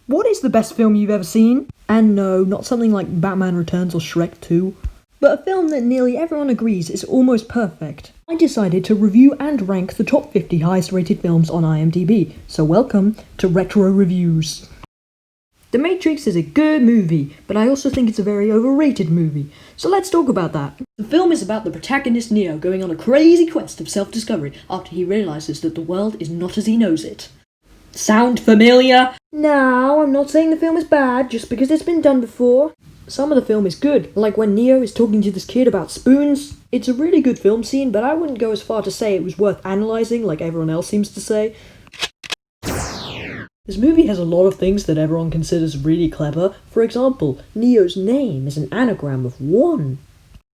What is the best film you've ever seen? And no, not something like Batman Returns or Shrek 2, but a film that nearly everyone agrees is almost perfect. I decided to review and rank the top 50 highest rated films on IMDb, so welcome to Retro Reviews. The Matrix is a good movie, but I also think it's a very overrated movie, so let's talk about that. The film is about the protagonist Neo going on a crazy quest of self-discovery after he realizes that the world is not as he knows it. Sound familiar? No, I'm not saying the film is bad just because it's been done before. Some of the film is good, like when Neo is talking to this kid about spoons. It's a really good film scene, but I wouldn't go as far to say it was worth analysing like everyone else seems to say. This movie has a lot of things that everyone considers really clever. For example, Neo's name is an anagram of one.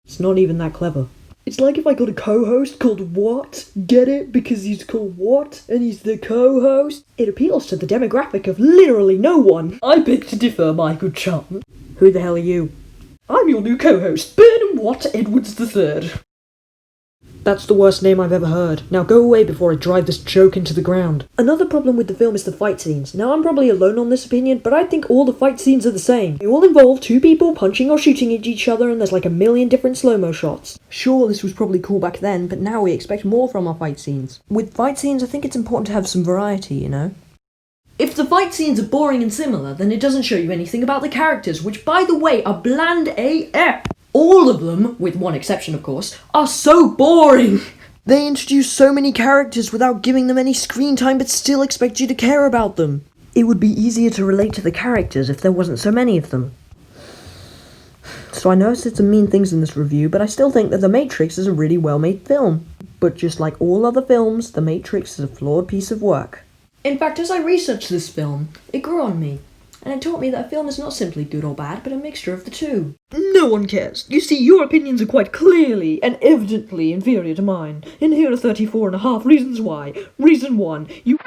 It's not even that clever. It's like if I got a co-host called What? Get it? Because he's called What? And he's the co-host? It appeals to the demographic of literally no one. I beg to differ, my good chum. Who the hell are you? I'm your new co-host, Burnham Watt Edwards III. That's the worst name I've ever heard. Now go away before I drive this joke into the ground. Another problem with the film is the fight scenes. Now I'm probably alone on this opinion, but I think all the fight scenes are the same. They all involve two people punching or shooting at each other and there's like a million different slow-mo shots. Sure, this was probably cool back then, but now we expect more from our fight scenes. With fight scenes, I think it's important to have some variety, you know? If the fight scenes are boring and similar, then it doesn't show you anything about the characters, which by the way are bland AF. All of them, with one exception of course, are so boring! They introduce so many characters without giving them any screen time but still expect you to care about them. It would be easier to relate to the characters if there wasn't so many of them. So I know I said some mean things in this review, but I still think that The Matrix is a really well-made film. But just like all other films, The Matrix is a flawed piece of work. In fact, as I researched this film, it grew on me. And it taught me that a film is not simply good or bad, but a mixture of the two. No one cares. You see, your opinions are quite clearly and evidently inferior to mine. And here are 34.5 reasons why. Reason 1, you...